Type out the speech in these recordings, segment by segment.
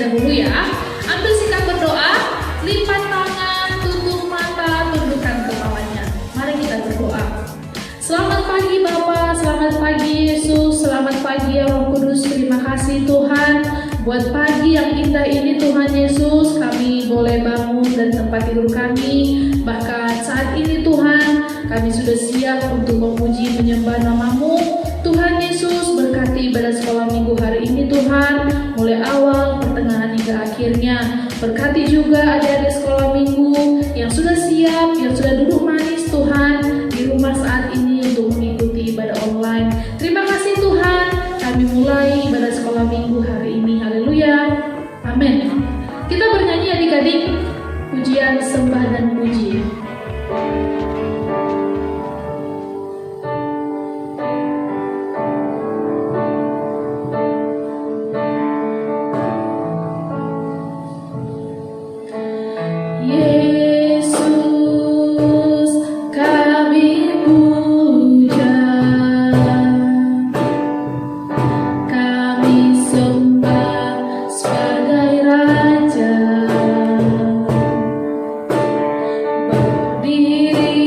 dahulu ya. Ambil sikap berdoa, lipat tangan, tutup mata, tundukkan kepalanya. Mari kita berdoa. Selamat pagi Bapa, selamat pagi Yesus, selamat pagi ya Roh Kudus. Terima kasih Tuhan buat pagi yang indah ini Tuhan Yesus. Kami boleh bangun dari tempat tidur kami. Bahkan saat ini Tuhan, kami sudah siap untuk memuji menyembah nama-Mu. Tuhan Yesus, berkati ibadah sekolah minggu hari ini Tuhan, mulai awal, pertengahan hingga akhirnya. Berkati juga adik-adik sekolah minggu yang sudah siap, yang sudah duduk manis Tuhan di rumah saat ini untuk mengikuti ibadah online. Terima kasih Tuhan, kami mulai ibadah sekolah minggu hari ini. Haleluya, amin. Kita bernyanyi adik-adik pujian sembah dan puji. Diri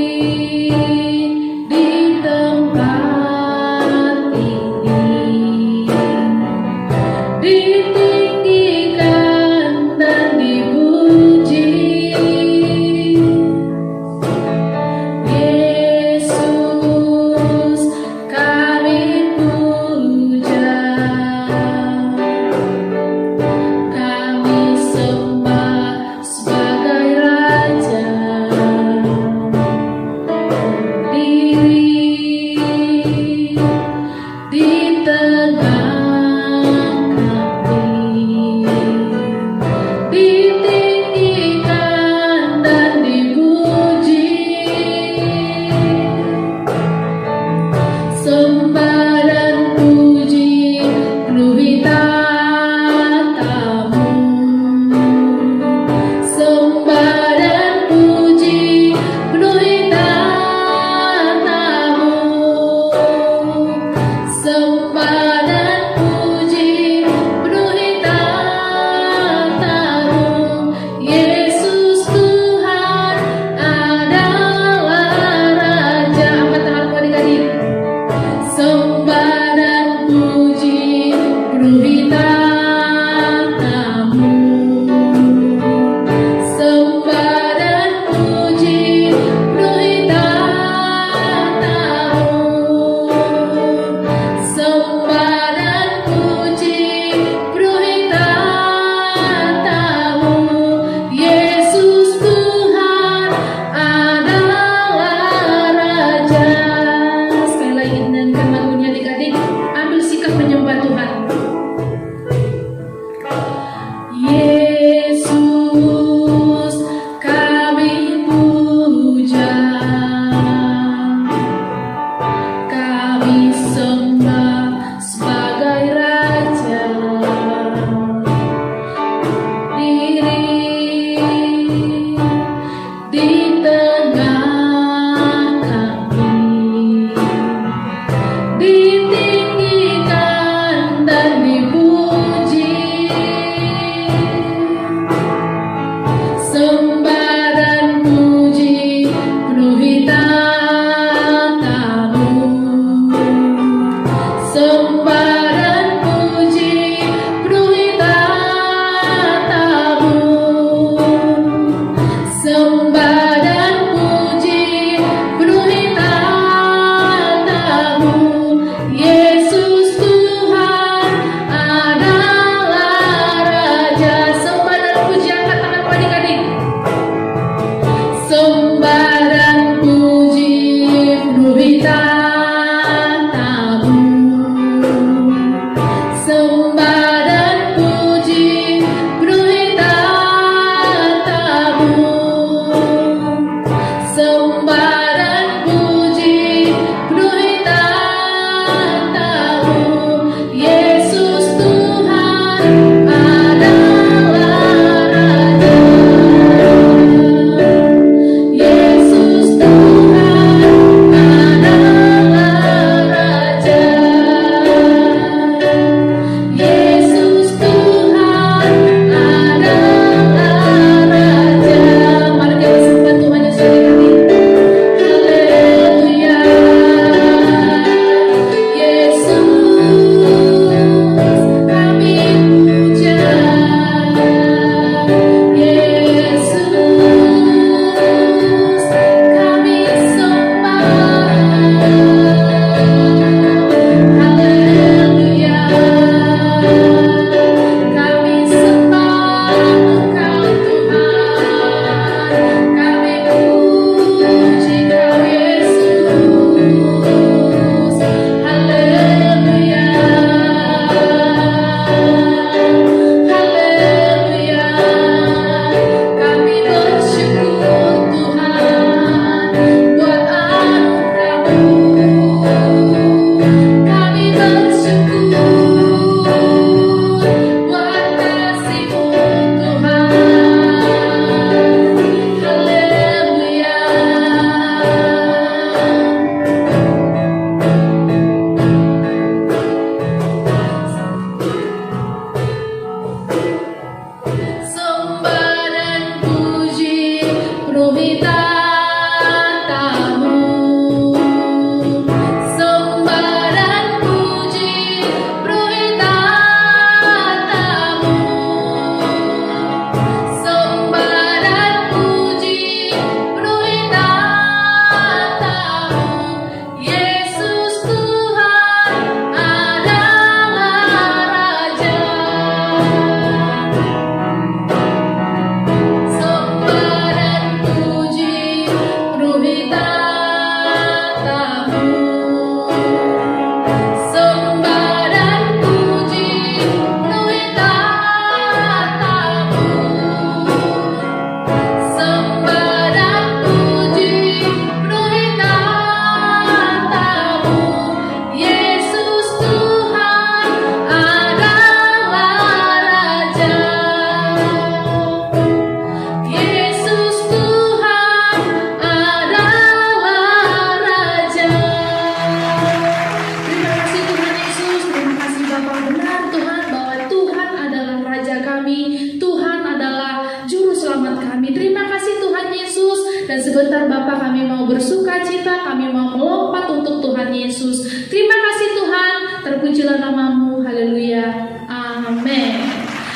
sebentar Bapak kami mau bersuka cita, kami mau melompat untuk Tuhan Yesus. Terima kasih Tuhan, terpujilah namamu, haleluya, amin.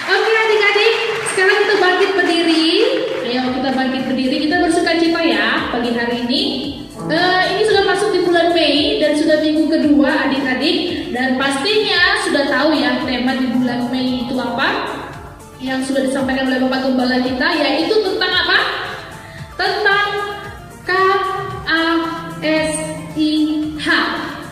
Oke adik-adik, sekarang kita bangkit berdiri. Ayo kita bangkit berdiri, kita bersuka cita ya pagi hari ini. Ini sudah masuk di bulan Mei dan sudah minggu kedua adik-adik. Dan pastinya sudah tahu ya tema di bulan Mei itu apa? Yang sudah disampaikan oleh Bapak Gembala kita, yaitu tentang apa? Tentang KASIH,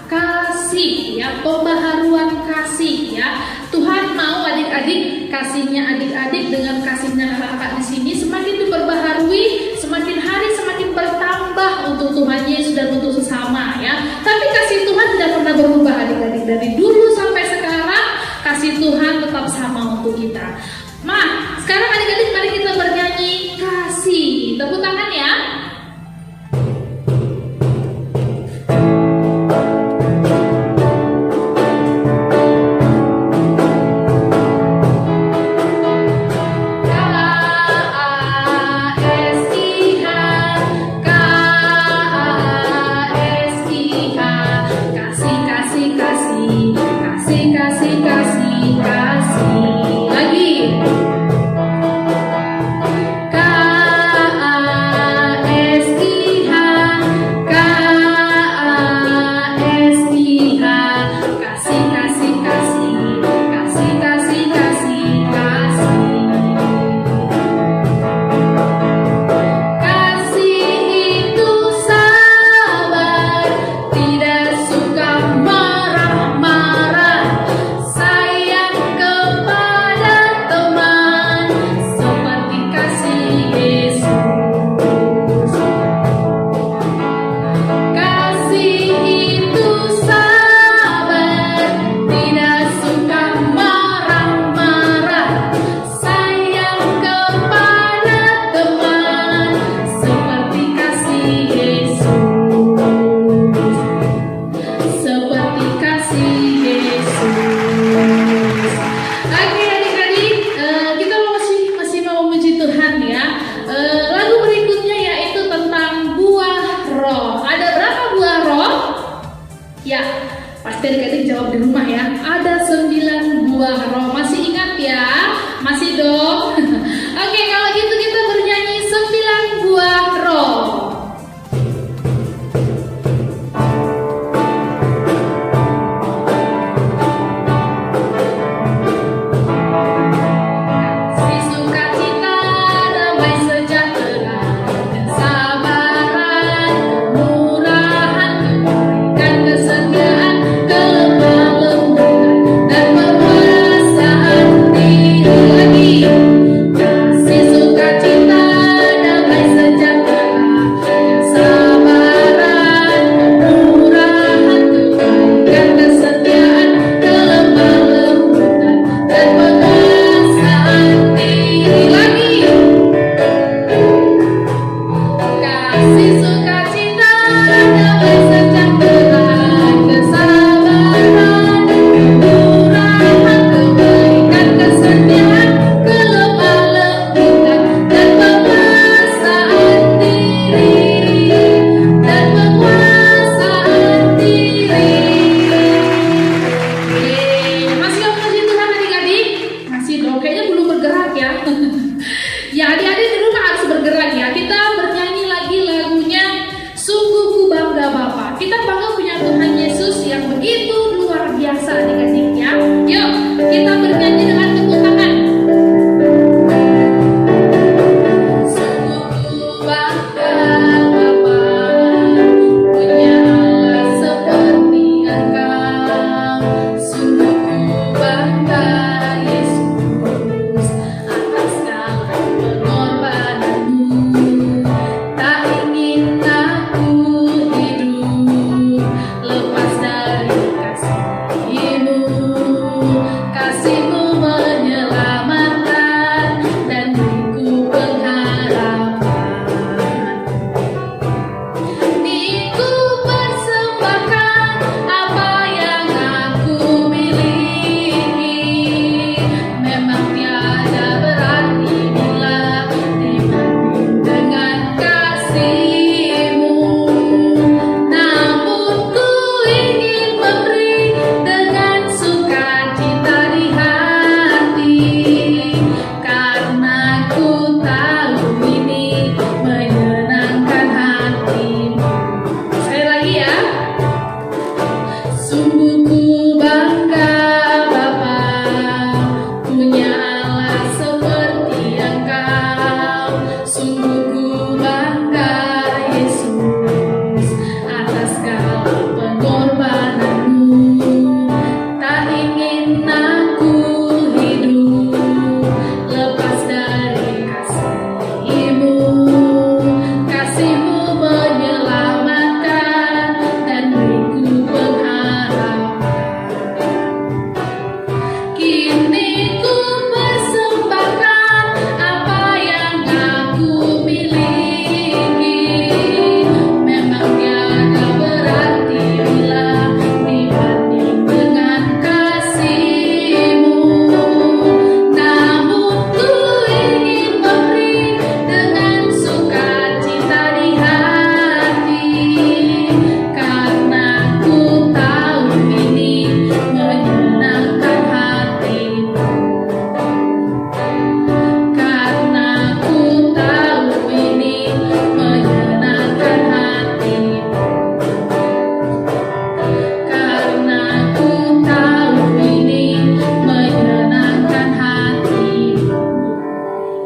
kasih ya, pembaharuan kasih ya. Tuhan mau adik-adik, kasihnya adik-adik dengan kasihnya kakak-kakak di sini semakin diperbaharui, semakin hari semakin bertambah untuk Tuhan Yesus dan untuk sesama ya. Tapi kasih Tuhan tidak pernah berubah adik-adik, dari dulu sampai sekarang kasih Tuhan tetap sama untuk kita. Sekarang adik-adik mari kita bernyanyi kasih. Tepuk tangan ya.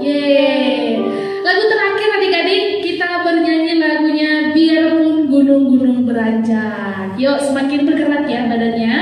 Yeay. Lagu terakhir adik-adik kita bernyanyi lagunya Biarpun Gunung-gunung Beranjak. Yuk semakin bergerak ya badannya.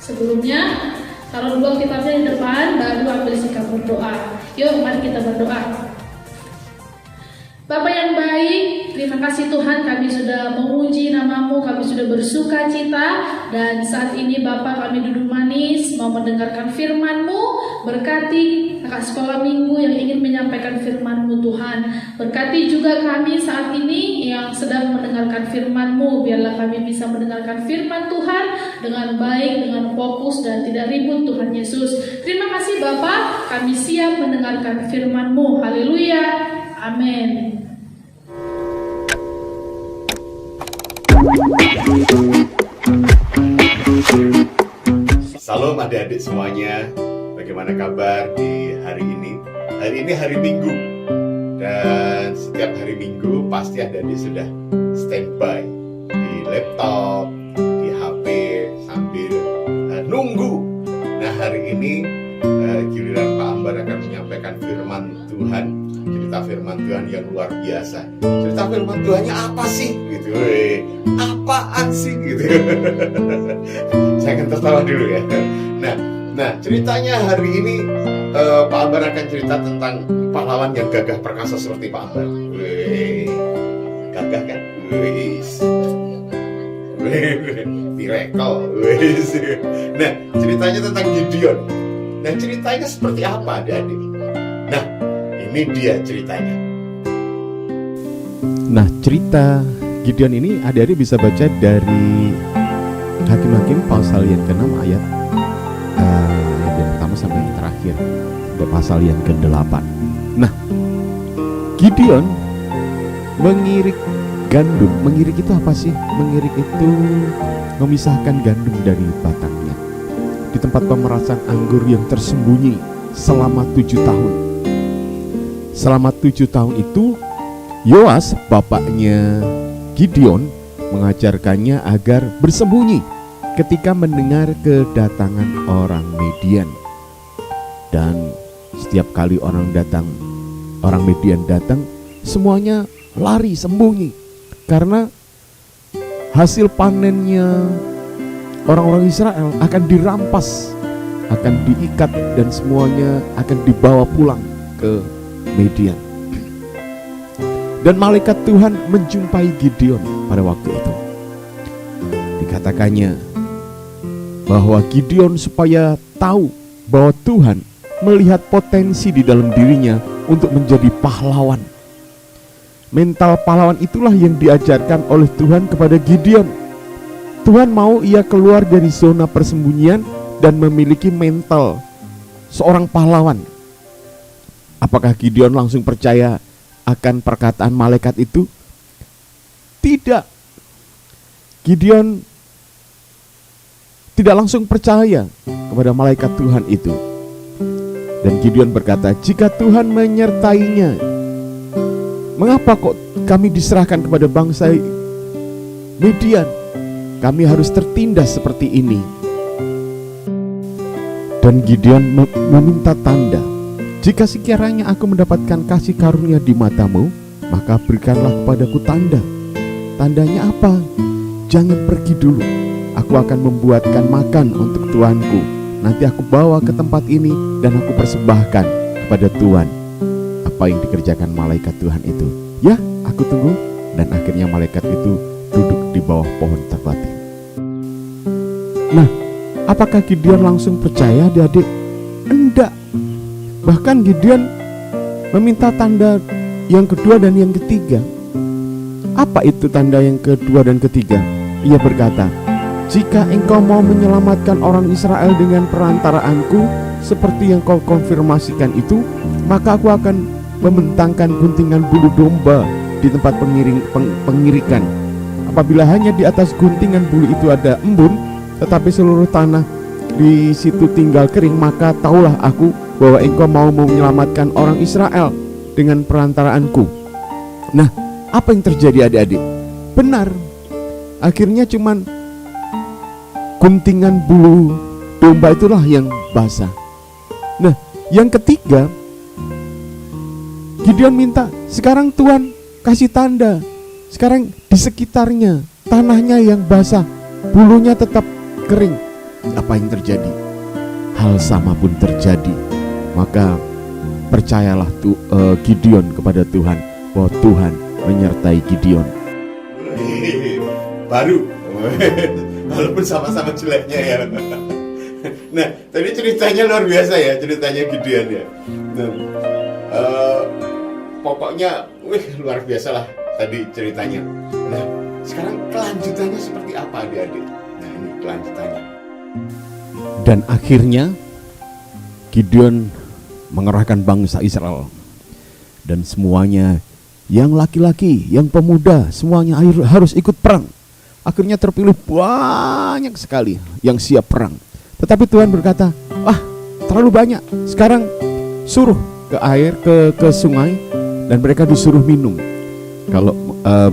Sebelumnya, taruh dulu kitabnya di depan, baru ambil sikap berdoa. Yuk, mari kita berdoa. Bapa yang baik, terima kasih Tuhan, kami sudah memuji nama-Mu, kami sudah bersuka cita, dan saat ini Bapa kami duduk manis, mau mendengarkan firman-Mu. Berkati kakak sekolah minggu yang ingin menyampaikan firman-Mu Tuhan. Berkati juga kami saat ini yang sedang mendengarkan firman-Mu, biarlah kami bisa mendengarkan firman Tuhan dengan baik, dengan fokus dan tidak ribut Tuhan Yesus. Terima kasih Bapa, kami siap mendengarkan firman-Mu. Haleluya, amin. Salam adik-adik semuanya, bagaimana kabar di hari ini? Hari ini hari Minggu, dan setiap hari Minggu pasti adik-adik sudah standby di laptop, di HP sambil nunggu. Nah hari ini giliran Pak Ambar akan menyampaikan firman Tuhan, cerita firman Tuhan yang luar biasa. Cerita firman Tuhannya apa sih? Gitu, apaan sih? Gitu. Saya akan tertawa dulu ya. Nah ceritanya hari ini Pak Ambar akan cerita tentang pahlawan yang gagah perkasa seperti Pak Ambar. Gagah kan? Miracle. Nah ceritanya tentang Gideon. Nah ceritanya seperti apa adik-adik? Nah ini dia ceritanya. Nah cerita Gideon ini adik-adik bisa baca dari Hakim-Hakim pasal yang ke-6 ayat yang pertama sampai yang terakhir, sampai pasal yang ke-8. Nah Gideon mengirik gandum. Mengirik itu apa sih? Mengirik itu memisahkan gandum dari batangnya di tempat pemerasan anggur yang tersembunyi selama 7 tahun. Selama 7 tahun itu Yoas, bapaknya Gideon, mengajarkannya agar bersembunyi ketika mendengar kedatangan orang Midian. Dan setiap kali orang Midian datang, semuanya lari sembunyi karena hasil panennya orang-orang Israel akan dirampas, akan diikat, dan semuanya akan dibawa pulang ke Midian. Dan malaikat Tuhan menjumpai Gideon pada waktu itu. Dikatakannya bahwa Gideon supaya tahu bahwa Tuhan melihat potensi di dalam dirinya untuk menjadi pahlawan. Mental pahlawan itulah yang diajarkan oleh Tuhan kepada Gideon. Tuhan mau ia keluar dari zona persembunyian dan memiliki mental seorang pahlawan. Apakah Gideon langsung percaya akan perkataan malaikat itu? Tidak. Gideon tidak langsung percaya kepada malaikat Tuhan itu. Dan Gideon berkata, jika Tuhan menyertainya, mengapa kok kami diserahkan kepada bangsa Midian? Kami harus tertindas seperti ini. Dan Gideon meminta tanda. Jika sekiranya aku mendapatkan kasih karunia di matamu, maka berikanlah kepadaku tanda. Tandanya apa? Jangan pergi dulu. Aku akan membuatkan makan untuk Tuanku. Nanti aku bawa ke tempat ini dan aku persembahkan kepada Tuhan. Apa yang dikerjakan malaikat Tuhan itu? Ya, aku tunggu. Dan akhirnya malaikat itu duduk di bawah pohon terbatin. Nah, apakah Gideon langsung percaya, adik-adik? Enggak. Bahkan Gideon meminta tanda yang kedua dan yang ketiga. Apa itu tanda yang kedua dan ketiga? Ia berkata, jika engkau mau menyelamatkan orang Israel dengan perantaraanku, seperti yang kau konfirmasikan itu, maka aku akan membentangkan guntingan bulu domba di tempat pengirikan. Apabila hanya di atas guntingan bulu itu ada embun, tetapi seluruh tanah di situ tinggal kering, maka taulah aku bahwa engkau mau menyelamatkan orang Israel dengan perantaraanku. Nah, apa yang terjadi adik-adik? Benar, akhirnya cuman guntingan bulu domba itulah yang basah. Nah, yang ketiga, Gideon minta, sekarang Tuhan kasih tanda. Sekarang di sekitarnya tanahnya yang basah, bulunya tetap kering. Apa yang terjadi? Hal sama pun terjadi. Maka percayalah Gideon kepada Tuhan bahwa Tuhan menyertai Gideon. Baru walaupun sama-sama jeleknya ya. Nah, tadi ceritanya luar biasa ya, ceritanya Gideon ya. Nah, pokoknya, luar biasa lah tadi ceritanya. Nah, sekarang kelanjutannya seperti apa adik-adik? Nah, ini kelanjutannya. Dan akhirnya Gideon mengerahkan bangsa Israel dan semuanya, yang laki-laki, yang pemuda, semuanya harus ikut perang. Akhirnya terpilih banyak sekali yang siap perang. Tetapi Tuhan berkata, terlalu banyak. Sekarang suruh ke air, ke sungai, dan mereka disuruh minum. Kalau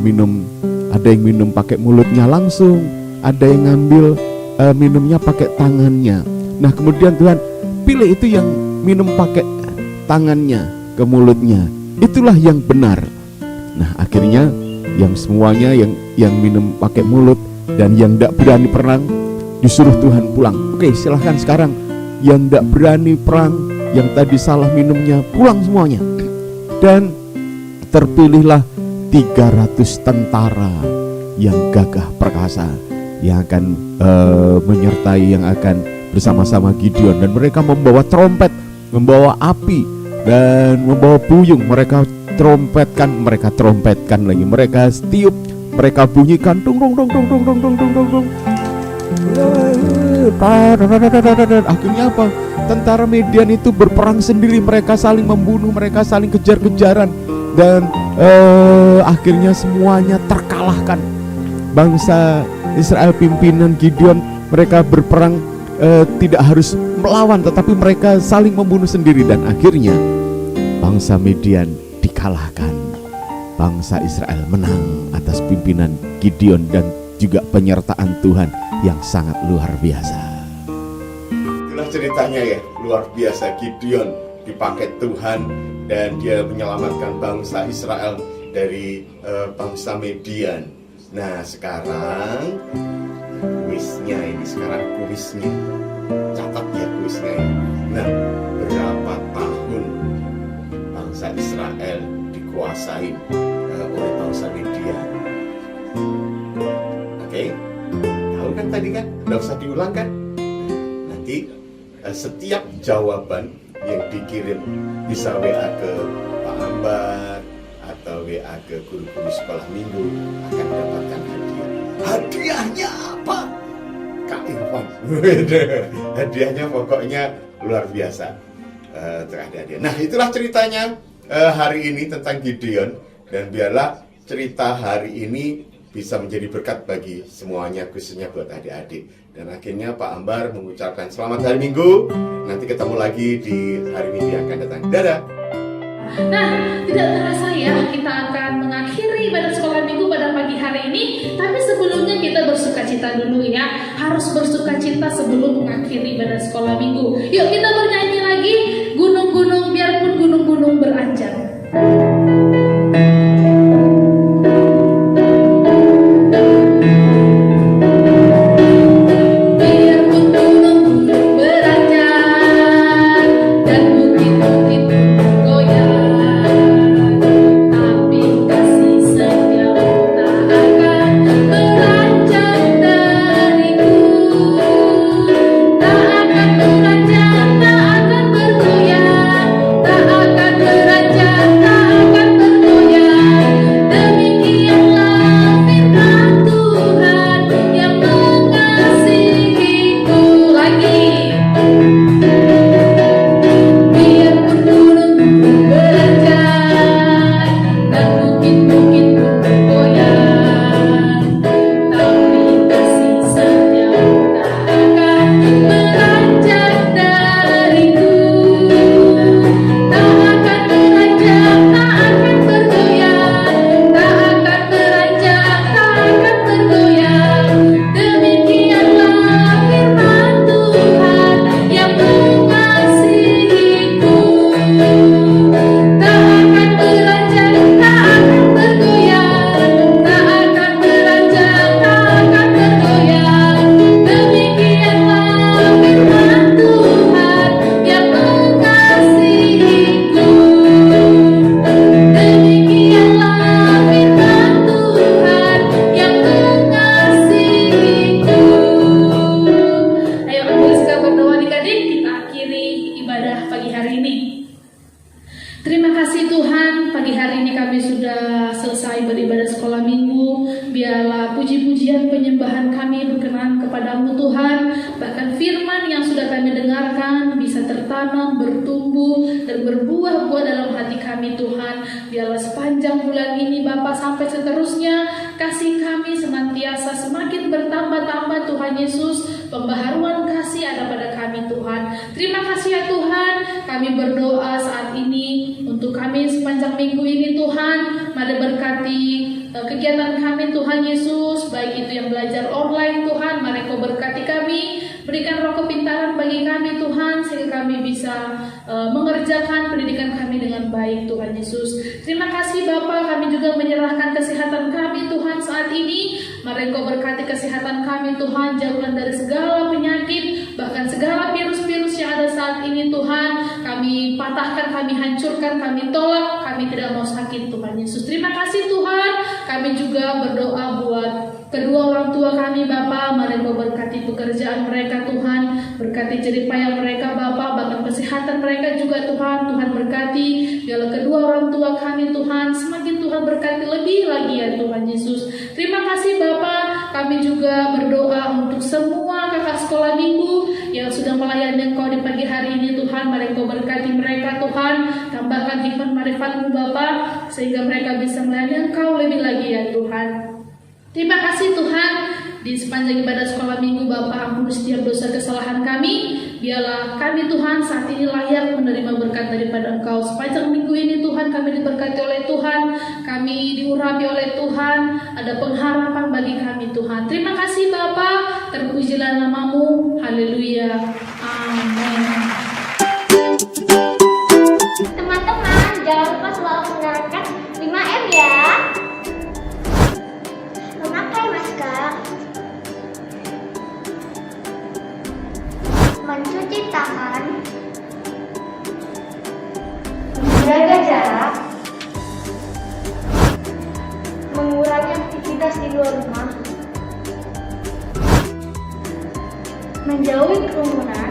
minum, ada yang minum pakai mulutnya langsung, ada yang ngambil minumnya pakai tangannya. Nah, kemudian Tuhan pilih itu yang minum pakai tangannya ke mulutnya. Itulah yang benar. Nah, akhirnya yang semuanya yang minum pakai mulut dan yang tidak berani perang disuruh Tuhan pulang. Oke, silahkan sekarang yang tidak berani perang, yang tadi salah minumnya, pulang semuanya. Dan terpilihlah 300 tentara yang gagah perkasa yang akan menyertai, yang akan bersama-sama Gideon. Dan mereka membawa trompet, membawa api, dan membawa buyung. Mereka trompetkan lagi, mereka tiup, mereka bunyikan dung dung dung dung dung dung dung dung dung dung. Akhirnya apa? Tentara Midian itu berperang sendiri, mereka saling membunuh, mereka saling kejar-kejaran, dan akhirnya semuanya terkalahkan. Bangsa Israel pimpinan Gideon, mereka berperang tidak harus melawan, tetapi mereka saling membunuh sendiri, dan akhirnya bangsa Midian dikalahkan. Bangsa Israel menang atas pimpinan Gideon dan juga penyertaan Tuhan yang sangat luar biasa. Itulah ceritanya ya, luar biasa. Gideon dipakai Tuhan dan dia menyelamatkan bangsa Israel dari bangsa Midian. Nah, sekarang kuisnya ini, catat ya kuisnya ini. Nah, berapa tahun bangsa Israel dikuasai tadi kan? Nggak usah diulang kan? Nanti setiap jawaban yang dikirim bisa WA ke Pak Ambar atau WA ke guru-guru sekolah minggu akan mendapatkan hadiah. Hadiahnya apa? Kak Irfan. Hadiahnya pokoknya luar biasa. Terhadap. Nah, itulah ceritanya hari ini tentang Gideon, dan biarlah cerita hari ini bisa menjadi berkat bagi semuanya, khususnya buat adik-adik. Dan akhirnya Pak Ambar mengucapkan selamat hari Minggu. Nanti ketemu lagi di hari Minggu yang akan datang. Dadah. Nah, tidak terasa ya, kita akan mengakhiri ibadah sekolah minggu pada pagi hari ini. Tapi sebelumnya kita bersukacita dulu ya. Harus bersukacita sebelum mengakhiri ibadah sekolah minggu. Yuk kita bernyanyi lagi, gunung-gunung biarpun gunung-gunung beranjak. Biarlah puji-pujian penyembahan kami berkenan kepadamu Tuhan. Bahkan firman yang sudah kami dengarkan bisa tertanam, bertumbuh, dan berbuah-buah dalam hati kami Tuhan. Biarlah sepanjang bulan ini Bapa sampai seterusnya, kasih kami senantiasa semakin bertambah-tambah Tuhan Yesus. Pembaharuan kasih ada pada kami Tuhan. Terima kasih ya Tuhan. Kami berdoa saat ini untuk kami sepanjang minggu ini Tuhan. Mari berkati kegiatan kami Tuhan Yesus, baik itu yang belajar online Tuhan, mari Kau berkati kami, berikan roh kepintaran bagi kami Tuhan, sehingga kami bisa mengerjakan pendidikan kami dengan baik Tuhan Yesus. Terima kasih Bapa, kami juga menyerahkan kesehatan kami Tuhan saat ini, mari Kau berkati kesehatan kami Tuhan, jauhkan dari segala penyakit, bahkan segala virus-virus yang ada saat ini Tuhan, kami patahkan, kami hancurkan, kami tolak, kami tidak mau sakit Tuhan Yesus. Terima kasih Tuhan. Kami juga berdoa buat kedua orang tua kami Bapa, mari Kau berkati pekerjaan mereka Tuhan, berkati jerih payah mereka Bapa, bahkan kesehatan mereka juga Tuhan. Tuhan berkati biarlah kedua orang tua kami Tuhan, semakin Tuhan berkati lebih lagi ya Tuhan Yesus. Terima kasih Bapa. Kami juga berdoa untuk semua kakak sekolah minggu yang sudah melayani Engkau di pagi hari ini Tuhan, mari Kau berkati mereka Tuhan, tambahkan hikmat marifat-Mu Bapa, sehingga mereka bisa melayani Engkau lebih lagi ya Tuhan. Terima kasih Tuhan, di sepanjang ibadah sekolah minggu Bapa, ampuni setiap dosa kesalahan kami. Biarlah kami Tuhan saat ini layak menerima berkat daripada Engkau. Sepanjang minggu ini Tuhan kami diberkati oleh Tuhan, kami diurapi oleh Tuhan, ada pengharapan bagi kami Tuhan. Terima kasih Bapa, terpujilah nama-Mu. Haleluya. Amin. Teman-teman, jangan lupa selalu menerapkan 5M ya. Memakai masker, mencuci tangan, menjaga jarak, mengurangi aktivitas di luar rumah, menjauhi kerumunan,